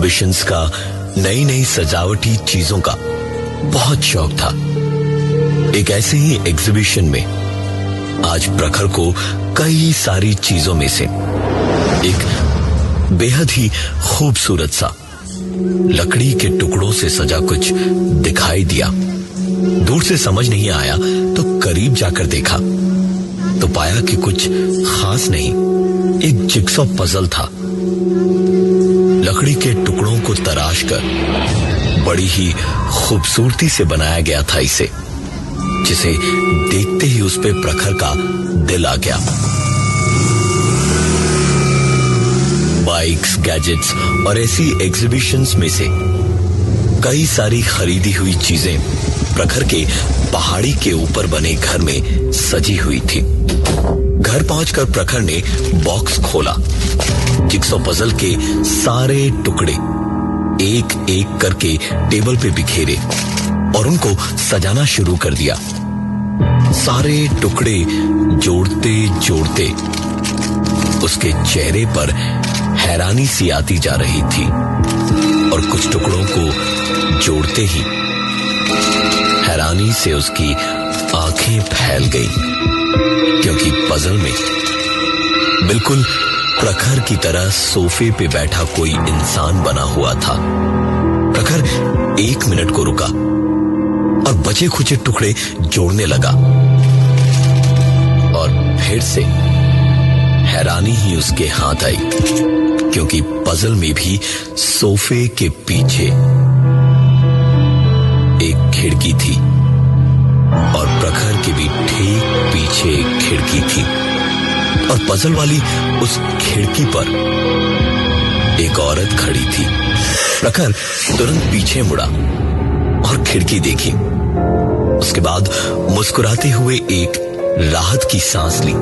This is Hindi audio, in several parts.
एग्जीबिशंस का, नई नई सजावटी चीजों का बहुत शौक था। एक ऐसे ही एग्जीबिशन में आज प्रखर को कई सारी चीजों में से एक बेहद ही खूबसूरत सा लकड़ी के टुकड़ों से सजा कुछ दिखाई दिया। दूर से समझ नहीं आया तो करीब जाकर देखा तो पाया कि कुछ खास नहीं, एक जिगसॉ पजल था। लकड़ी के टुकड़ों को तराश कर बड़ी ही खूबसूरती से बनाया गया था इसे, जिसे देखते ही उस पे प्रखर का दिल आ गया। बाइक्स, गैजेट्स और ऐसी एग्जीबिशंस में से कई सारी खरीदी हुई चीजें प्रखर के पहाड़ी के ऊपर बने घर में सजी हुई थी। घर पहुंचकर प्रखर ने बॉक्स खोला, जिगसॉ पजल के सारे टुकड़े एक एक करके टेबल पे बिखेरे और उनको सजाना शुरू कर दिया। सारे टुकड़े जोड़ते जोड़ते उसके चेहरे पर हैरानी सी आती जा रही थी और कुछ टुकड़ों को जोड़ते ही हैरानी से उसकी आंखें फैल गईं, क्योंकि पजल में बिल्कुल प्रखर की तरह सोफे पे बैठा कोई इंसान बना हुआ था। प्रखर 1 मिनट को रुका और बचे खुचे टुकड़े जोड़ने लगा और फिर से हैरानी ही उसके हाथ आई, क्योंकि पजल में भी सोफे के पीछे एक खिड़की थी और प्रखर के भी ठीक पीछे एक खिड़की थी और पजल वाली उस खिड़की पर एक औरत खड़ी थी। प्रखर तुरंत पीछे मुड़ा और खिड़की देखी। उसके बाद मुस्कुराते हुए एक राहत की सांस ली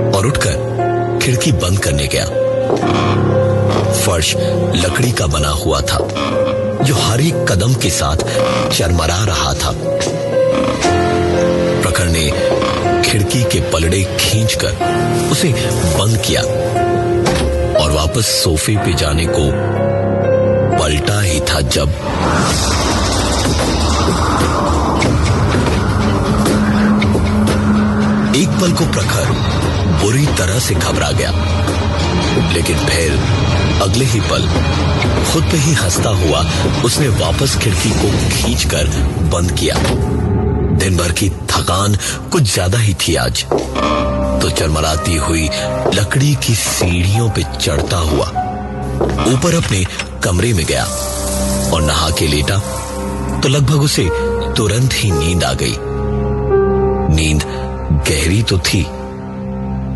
और उठकर खिड़की बंद करने गया। फर्श लकड़ी का बना हुआ था, जो हर एक कदम के साथ चरमरा रहा था। प्रखर ने खिड़की के पलड़े खींचकर उसे बंद किया और वापस सोफे पे जाने को पलटा ही था जब एक पल को प्रखर बुरी तरह से घबरा गया, लेकिन फिर अगले ही पल खुद पे ही हंसता हुआ उसने वापस खिड़की को खींचकर बंद किया। दिन भर की थकान कुछ ज्यादा ही थी आज, तो चरमराती हुई लकड़ी की सीढ़ियों पे चढ़ता हुआ ऊपर अपने कमरे में गया और नहा के लेटा तो लगभग उसे तुरंत ही नींद आ गई। नींद गहरी तो थी,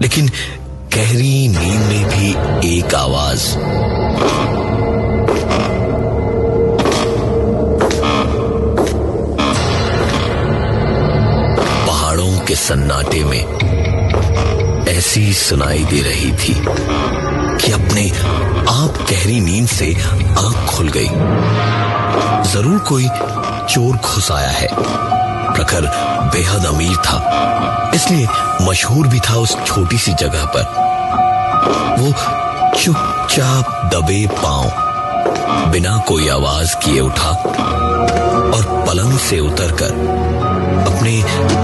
लेकिन गहरी नींद में भी एक आवाज, पहाड़ों के सन्नाटे में ऐसी सुनाई दे रही थी कि अपने आप गहरी नींद से आंख खुल गई। जरूर कोई चोर घुस आया है। प्रखर बेहद अमीर था, इसलिए मशहूर भी था उस छोटी सी जगह पर। वो चुपचाप दबे पांव बिना कोई आवाज किए उठा और पलंग से उतरकर अपने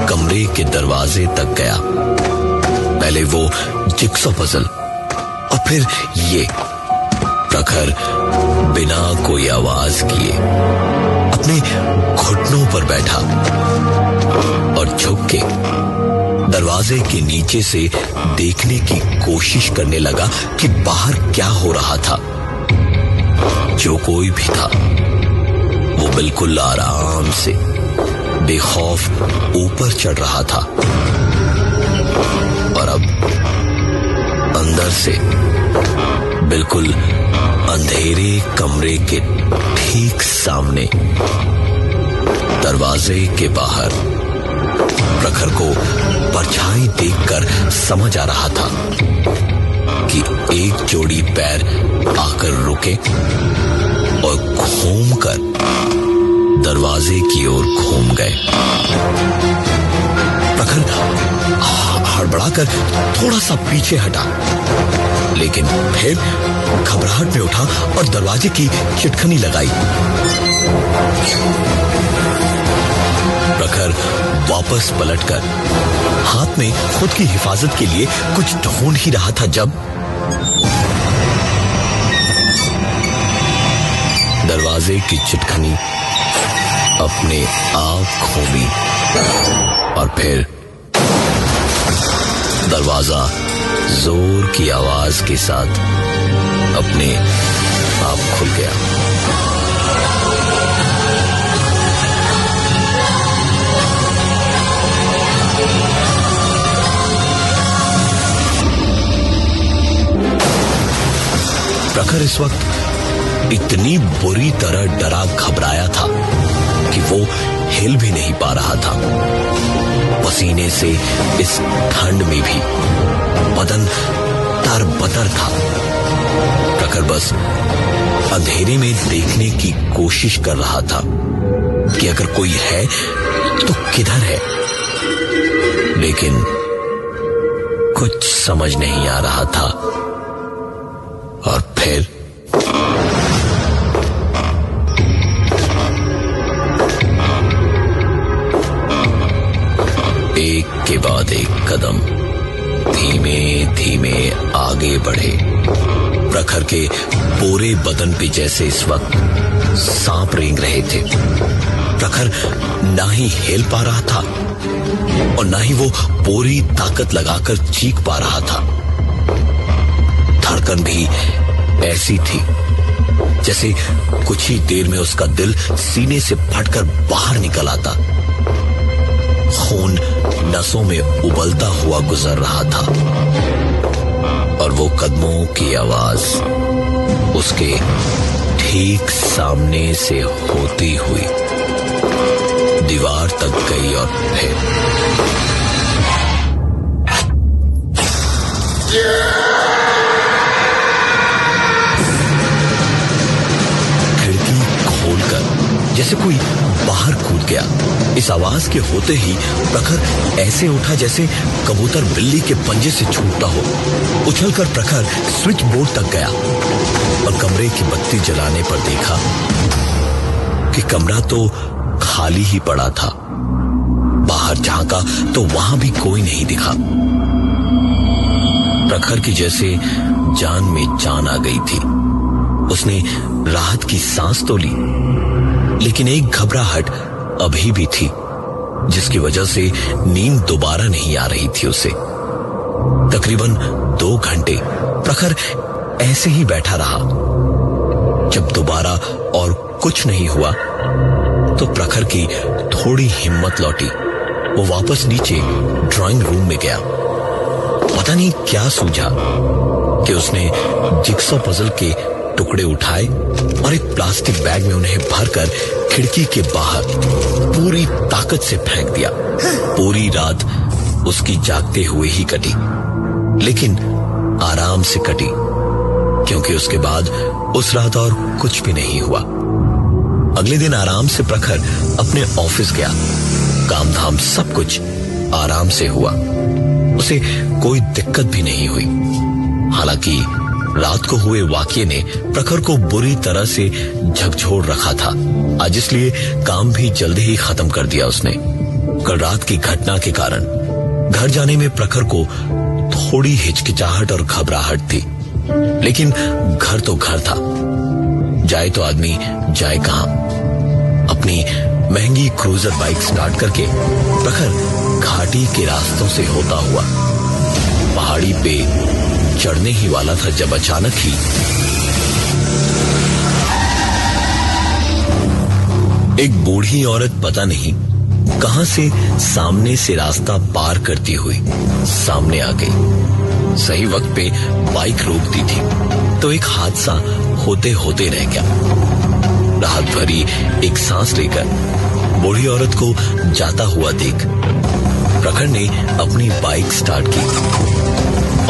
कमरे के दरवाजे तक गया। पहले वो जिगसॉ पजल और फिर ये। प्रखर बिना कोई आवाज किए अपने घुटनों पर बैठा और झुक के दरवाजे के नीचे से देखने की कोशिश करने लगा कि बाहर क्या हो रहा था। जो कोई भी था वो बिल्कुल आराम से बेखौफ ऊपर चढ़ रहा था और अब अंदर से बिल्कुल अंधेरे कमरे के ठीक सामने दरवाजे के बाहर प्रखर को परछाई देखकर समझ आ रहा था कि एक जोड़ी पैर आकर रुके और घूमकर दरवाजे की ओर घूम गए। प्रखर हड़बड़ाकर थोड़ा सा पीछे हटा, लेकिन फिर घबराहट में उठा और दरवाजे की खिटखनी लगाई। प्रखर वापस पलटकर हाथ में खुद की हिफाजत के लिए कुछ ढूंढ ही रहा था जब दरवाजे की चिटखनी अपने आप खोली और फिर दरवाजा जोर की आवाज के साथ अपने आप खुल गया। प्रखर इस वक्त इतनी बुरी तरह डरा घबराया था कि वो हिल भी नहीं पा रहा था। पसीने से इस ठंड में भी बदन तरबतर था। प्रखर बस अंधेरे में देखने की कोशिश कर रहा था कि अगर कोई है तो किधर है, लेकिन कुछ समझ नहीं आ रहा था। और फिर एक के बाद एक कदम धीमे धीमे आगे बढ़े। प्रखर के पूरे बदन पे जैसे इस वक्त सांप रेंग रहे थे। प्रखर ना ही हिल पा रहा था और ना ही वो पूरी ताकत लगाकर चीख पा रहा था। धड़कन भी ऐसी थी जैसे कुछ ही देर में उसका दिल सीने से फटकर बाहर निकल आता। खून नसों में उबलता हुआ गुजर रहा था और वो कदमों की आवाज उसके ठीक सामने से होती हुई दीवार तक गई और फिर खिड़की खोलकर जैसे कोई बाहर कूद गया। इस आवाज के होते ही प्रखर ऐसे उठा जैसे कबूतर बिल्ली के पंजे से छूटता हो। उछलकर प्रखर स्विच बोर्ड तक गया और कमरे की बत्ती जलाने पर देखा कि कमरा तो खाली ही पड़ा था। बाहर झांका तो वहां भी कोई नहीं दिखा। प्रखर की जैसे जान में जान आ गई थी। उसने राहत की सांस तो ली, लेकिन एक घबराहट अभी भी थी जिसकी वजह से नींद दोबारा नहीं आ रही थी उसे। तकरीबन 2 घंटे प्रखर ऐसे ही बैठा रहा। जब दोबारा और कुछ नहीं हुआ तो प्रखर की थोड़ी हिम्मत लौटी। वो वापस नीचे ड्राइंग रूम में गया। पता नहीं क्या सूझा कि उसने जिक्सॉ पजल के टुकड़े उठाए और एक प्लास्टिक बैग में उन्हें भरकर खिड़की के बाहर पूरी ताकत से फेंक दिया। पूरी रात उसकी जागते हुए ही कटी, लेकिन आराम से कटी, क्योंकि उसके बाद उस रात और कुछ भी नहीं हुआ। अगले दिन आराम से प्रखर अपने ऑफिस गया। काम धाम सब कुछ आराम से हुआ। उसे कोई दिक्कत भी नहीं हुई। हालांकि रात को हुए वाकये ने प्रखर को बुरी तरह से झकझोर रखा था। आज इसलिए काम भी जल्दी ही खत्म कर दिया उसने। कल रात की घटना के कारण घर जाने में प्रखर को थोड़ी हिचकिचाहट और घबराहट थी, लेकिन घर तो घर था। जाए तो आदमी जाए कहां। अपनी महंगी क्रूजर बाइक स्टार्ट करके प्रखर घाटी के रास्तों से होता हुआ पहाड़ी पे चढ़ने ही वाला था जब अचानक ही एक बूढ़ी औरत पता नहीं कहां से सामने से रास्ता पार करती हुई सामने आ गई। सही वक्त पे बाइक रोक दी थी तो एक हादसा होते होते रह गया। राहत भरी एक सांस लेकर बूढ़ी औरत को जाता हुआ देख प्रखर ने अपनी बाइक स्टार्ट की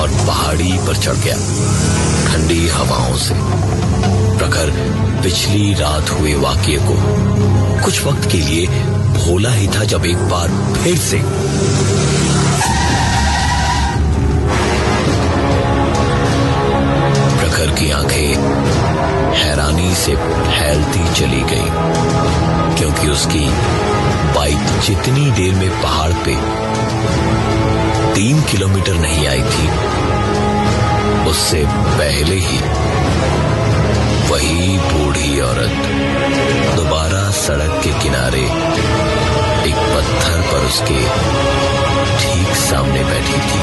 और पहाड़ी पर चढ़ गया। ठंडी हवाओं से प्रखर पिछली रात हुए वाकये को कुछ वक्त के लिए भूला ही था, जब एक बार फिर से तेजी से फैलती चली गई, क्योंकि उसकी बाइक जितनी देर में पहाड़ पे 3 किलोमीटर नहीं आई थी, उससे पहले ही वही बूढ़ी औरत दोबारा सड़क के किनारे एक पत्थर पर उसके ठीक सामने बैठी थी।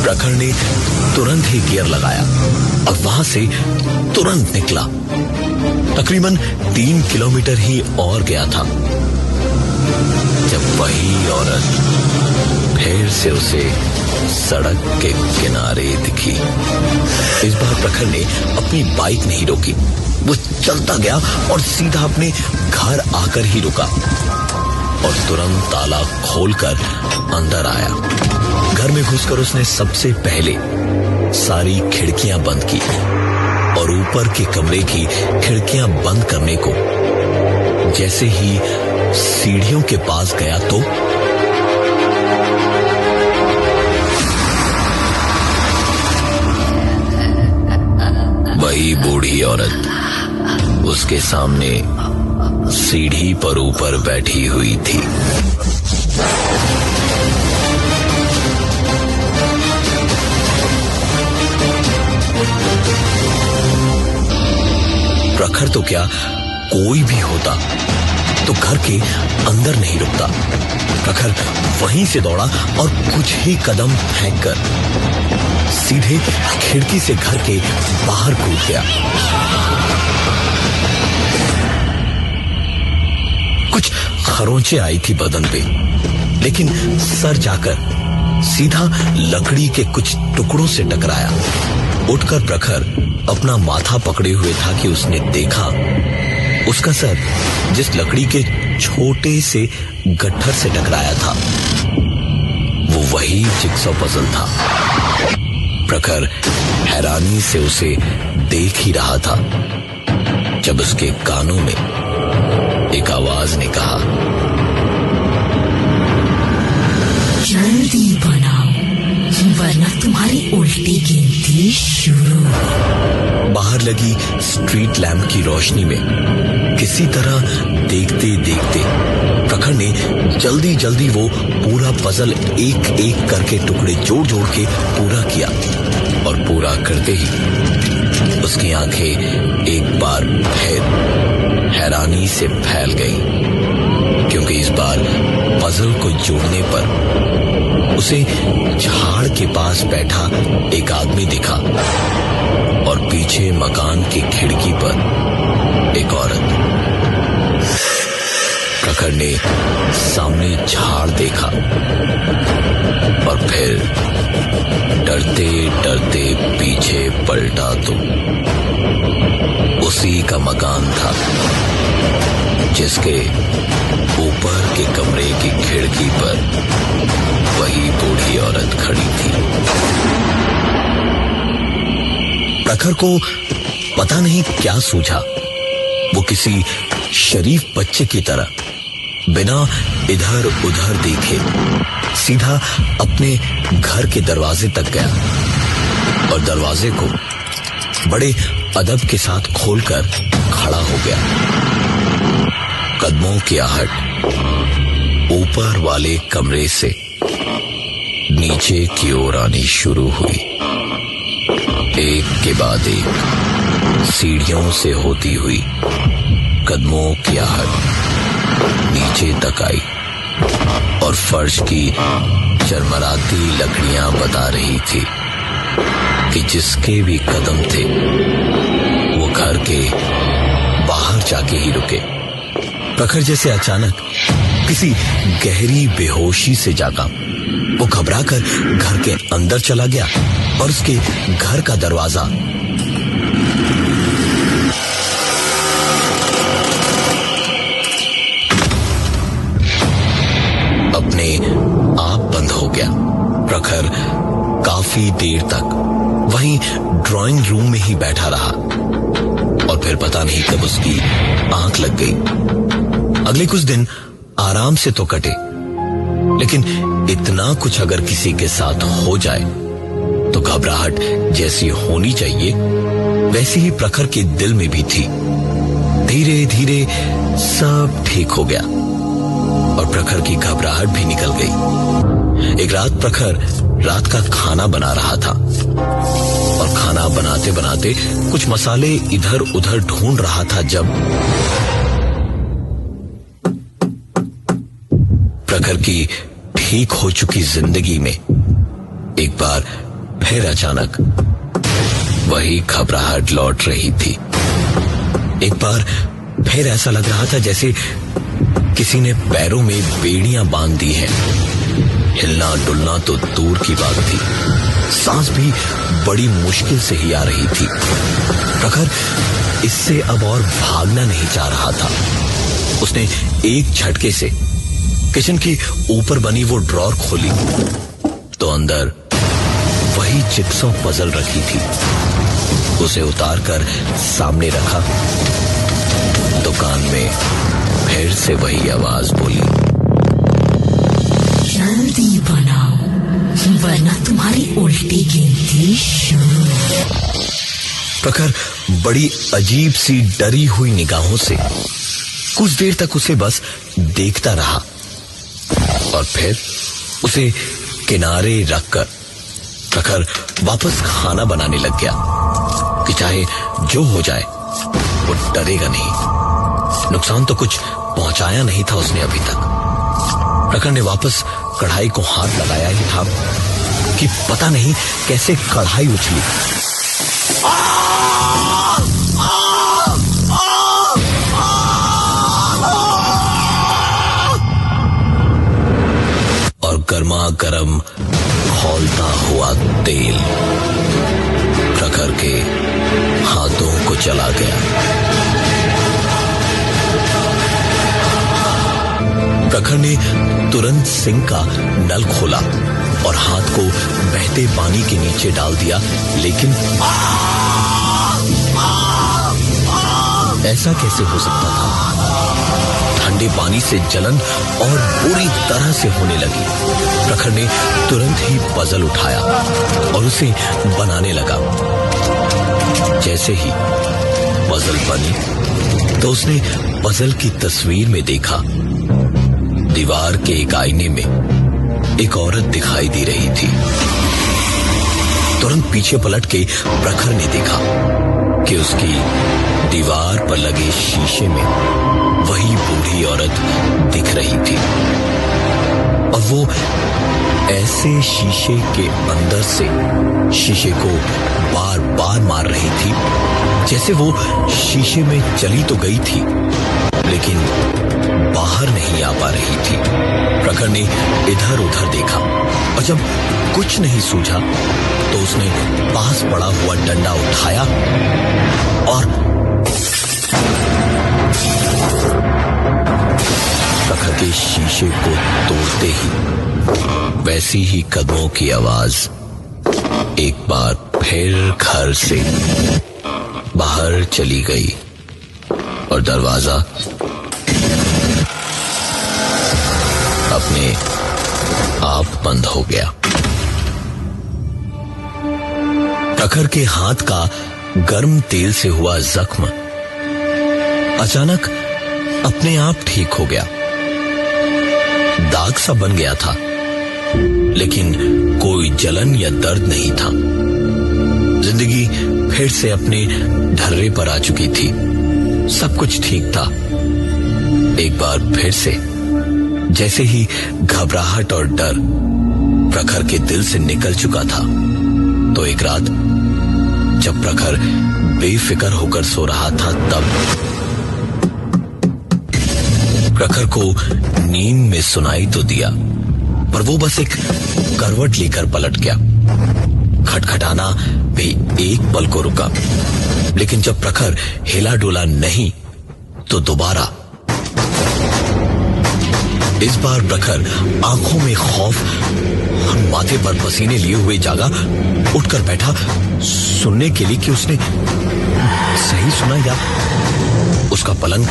प्रखर ने तुरंत ही गियर लगाया और वहां से तुरंत निकला। तकरीबन 3 किलोमीटर ही और गया था जब वही औरत फिर से उसे सड़क के किनारे दिखी। इस बार प्रखर ने अपनी बाइक नहीं रोकी, वो चलता गया और सीधा अपने घर आकर ही रुका और तुरंत ताला खोलकर अंदर आया। घर में घुसकर उसने सबसे पहले सारी खिड़कियां बंद की और ऊपर के कमरे की खिड़कियां बंद करने को जैसे ही सीढ़ियों के पास गया तो वही बूढ़ी औरत उसके सामने सीढ़ी पर ऊपर बैठी हुई थी। प्रखर तो क्या, कोई भी होता तो घर के अंदर नहीं रुकता। प्रखर वहीं से दौड़ा और कुछ ही कदम फेंककर सीधे खिड़की से घर के बाहर कूद गया। कुछ खरोंचें आई थी बदन पे, लेकिन सर जाकर सीधा लकड़ी के कुछ टुकड़ों से टकराया। उठकर प्रखर अपना माथा पकड़े हुए था कि उसने देखा उसका सर जिस लकड़ी के छोटे से गट्ठर से टकराया था वो वही जिगसॉ पजल था। प्रखर हैरानी से उसे देख ही रहा था जब उसके कानों में एक आवाज ने कहा, जल्दी बनाओ वरना तुम्हारी उल्टी गिनती शुरू। बाहर लगी स्ट्रीट लैंप की रोशनी में किसी तरह देखते देखते प्रखर ने जल्दी जल्दी वो पूरा पजल एक एक करके टुकड़े जोड़ जोड़ के पूरा किया और पूरा करते ही उसकी आंखें एक बार फिर हैरानी से फैल गईं, क्योंकि इस बार पजल को जोड़ने पर उसे झाड़ के पास बैठा एक आदमी दिखा और पीछे मकान की खिड़की पर एक औरत। प्रखर ने सामने झाड़ देखा और फिर डरते डरते पीछे पलटा तो उसी का मकान था जिसके ऊपर के कमरे की खिड़की पर वही बूढ़ी औरत खड़ी थी। प्रखर को पता नहीं क्या सूझा, वो किसी शरीफ बच्चे की तरह बिना इधर उधर देखे सीधा अपने घर के दरवाजे तक गया और दरवाजे को बड़े अदब के साथ खोलकर खड़ा हो गया। कदमों की आहट ऊपर वाले कमरे से नीचे की ओर आनी शुरू हुई। एक के बाद एक सीढ़ियों से होती हुई कदमों की आहट नीचे तक आई और फर्श की चरमराती लकड़ियां बता रही थी कि जिसके भी कदम थे वो घर के बाहर जाके ही रुके। प्रखर जैसे अचानक किसी गहरी बेहोशी से जागा। वो घबराकर घर के अंदर चला गया और उसके घर का दरवाजा अपने आप बंद हो गया। प्रखर काफी देर तक वहीं ड्राइंग रूम में ही बैठा रहा और फिर पता नहीं कब उसकी आंख लग गई। अगले कुछ दिन आराम से तो कटे, लेकिन इतना कुछ अगर किसी के साथ हो जाए तो घबराहट जैसी होनी चाहिए वैसी ही प्रखर के दिल में भी थी। धीरे धीरे सब ठीक हो गया और प्रखर की घबराहट भी निकल गई। एक रात प्रखर रात का खाना बना रहा था और खाना बनाते बनाते कुछ मसाले इधर उधर ढूंढ रहा था जब प्रखर की ठीक हो चुकी जिंदगी में एक बार फिर अचानक वही घबराहट लौट रही थी। एक बार फिर ऐसा लग रहा था जैसे किसी ने पैरों में बेड़ियां बांध दी हैं। हिलना डुलना तो दूर की बात थी, सांस भी बड़ी मुश्किल से ही आ रही थी। प्रखर इससे अब और भागना नहीं चाह रहा था। उसने एक झटके से किचन की ऊपर बनी वो ड्रॉर खोली तो अंदर वही चिप्सों पजल रखी थी। उसे उतारकर सामने रखा तो कान में फिर से वही आवाज बोली, जल्दी बनाओ वरना तुम्हारी उल्टी गिनती शुरू। प्रखर बड़ी अजीब सी डरी हुई निगाहों से कुछ देर तक उसे बस देखता रहा और फिर उसे किनारे रखकर प्रखर वापस खाना बनाने लग गया कि चाहे जो हो जाए वो डरेगा नहीं। नुकसान तो कुछ पहुंचाया नहीं था उसने अभी तक। प्रखर ने वापस कढ़ाई को हाथ लगाया ही था कि पता नहीं कैसे कढ़ाई उछली और गर्मा गर्म खौलता हुआ तेल प्रखर के हाथों को चला गया। प्रखर ने तुरंत सिंक का नल खोला और हाथ को बहते पानी के नीचे डाल दिया, लेकिन ऐसा कैसे हो सकता था? ठंडे पानी से जलन और बुरी तरह से होने लगी। प्रखर ने तुरंत ही पजल उठाया और उसे बनाने लगा। जैसे ही पजल बनी तो उसने पजल की तस्वीर में देखा दीवार के एक आईने में एक औरत दिखाई दे रही थी। तुरंत पीछे पलट के प्रखर ने देखा कि उसकी दीवार पर लगे शीशे में वही बूढ़ी औरत दिख रही थी और वो ऐसे शीशे के अंदर से शीशे को बार बार मार रही थी जैसे वो शीशे में चली तो गई थी लेकिन बाहर नहीं आ पा रही थी। प्रखर ने इधर उधर देखा और जब कुछ नहीं सूझा तो उसने पास पड़ा हुआ डंडा उठाया और प्रखर के शीशे को तोड़ते ही वैसी ही कदमों की आवाज एक बार फिर घर से बाहर चली गई और दरवाजा अपने आप बंद हो गया। प्रखर के हाथ का गर्म तेल से हुआ जख्म अचानक अपने आप ठीक हो गया। दाग सा बन गया था लेकिन कोई जलन या दर्द नहीं था। जिंदगी फिर से अपने ढर्रे पर आ चुकी थी। सब कुछ ठीक था। एक बार फिर से जैसे ही घबराहट और डर प्रखर के दिल से निकल चुका था तो एक रात जब प्रखर बेफिक्र होकर सो रहा था तब प्रखर को नींद में सुनाई तो दिया पर वो बस एक करवट लेकर पलट गया। खटखटाना भी एक पल को रुका लेकिन जब प्रखर हिला डोला नहीं तो दोबारा। इस बार प्रखर आंखों में खौफ और माथे पर पसीने लिए हुए जागा, उठकर बैठा सुनने के लिए कि उसने सही सुना या उसका पलंग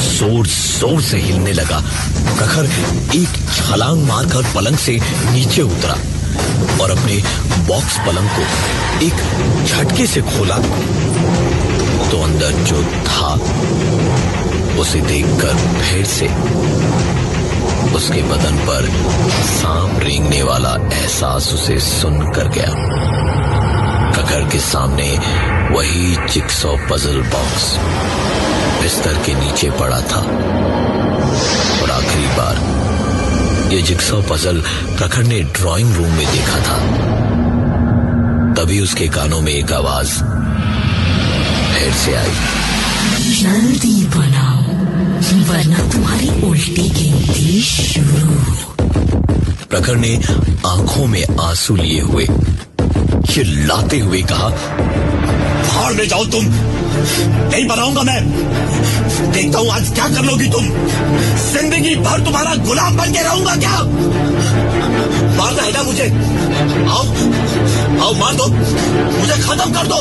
जोर जोर से हिलने लगा। प्रखर एक छलांग मारकर पलंग से नीचे उतरा और अपने बॉक्स पलंग को एक झटके से खोला तो अंदर जो था उसे देखकर फिर से उसके बदन पर सांप रेंगने वाला एहसास उसे सुन कर गया। प्रखर के सामने वही जिक्सॉ पजल बॉक्स बिस्तर के नीचे पड़ा था और आखिरी बार ये जिक्सॉ पजल प्रखर ने ड्राइंग रूम में देखा था। तभी उसके कानों में एक आवाज फिर से आई, जल्दी बनाओ वरना तुम्हारी उल्टी गिनती शुरू। प्रखर ने आंखों में आंसू लिए हुए चिल्लाते हुए कहा, भाड़ में जाओ तुम, नहीं बनाऊंगा मैं। देखता हूं आज क्या कर लोगी तुम। जिंदगी भर तुम्हारा गुलाम बन के रहूंगा क्या? मारना है ना मुझे? आओ आओ मार दो, मुझे खत्म कर दो,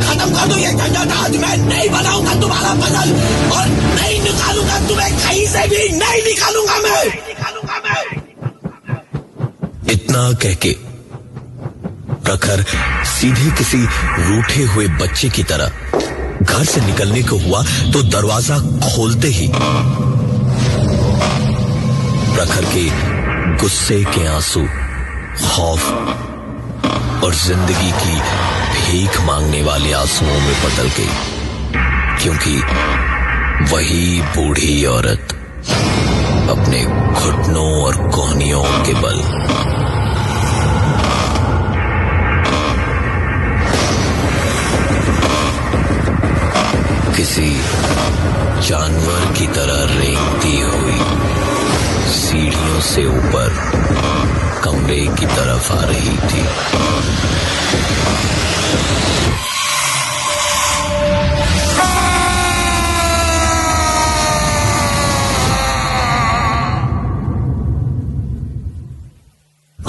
खत्म कर दो ये झंझट। आज मैं नहीं बनाऊंगा तुम्हारा पजल और नहीं निकालूंगा तुम्हें, कहीं से भी नहीं निकालूंगा मैं। इतना कहके प्रखर सीधे किसी रूठे हुए बच्चे की तरह घर से निकलने को हुआ तो दरवाजा खोलते ही प्रखर के गुस्से के आंसू, खौफ और जिंदगी की भीख मांगने वाले आंसुओं में बदल गई, क्योंकि वही बूढ़ी औरत अपने घुटनों और कोहनियों के बल किसी जानवर की तरह रेंगती हुई सीढ़ियों से ऊपर कमरे की तरफ आ रही थी।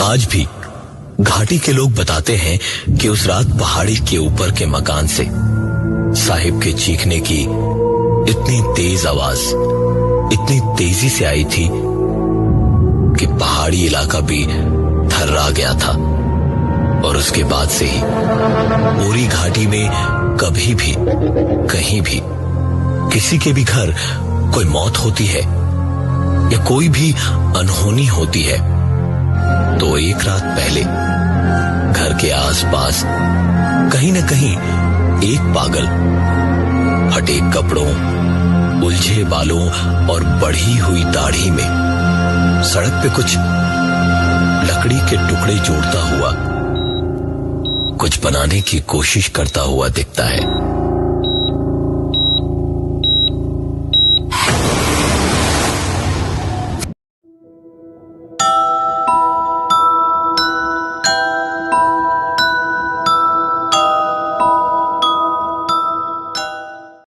आज भी घाटी के लोग बताते हैं कि उस रात पहाड़ी के ऊपर के मकान से साहिब के चीखने की इतनी तेज आवाज इतनी तेजी से आई थी कि पहाड़ी इलाका भी थर्रा गया था। और उसके बाद से ही पूरी घाटी में कभी भी कहीं भी किसी के भी घर कोई मौत होती है या कोई भी अनहोनी होती है तो एक रात पहले घर के आसपास कहीं न कहीं एक पागल फटे कपड़ों, उलझे बालों और बढ़ी हुई दाढ़ी में सड़क पे कुछ लकड़ी के टुकड़े जोड़ता हुआ कुछ बनाने की कोशिश करता हुआ दिखता है।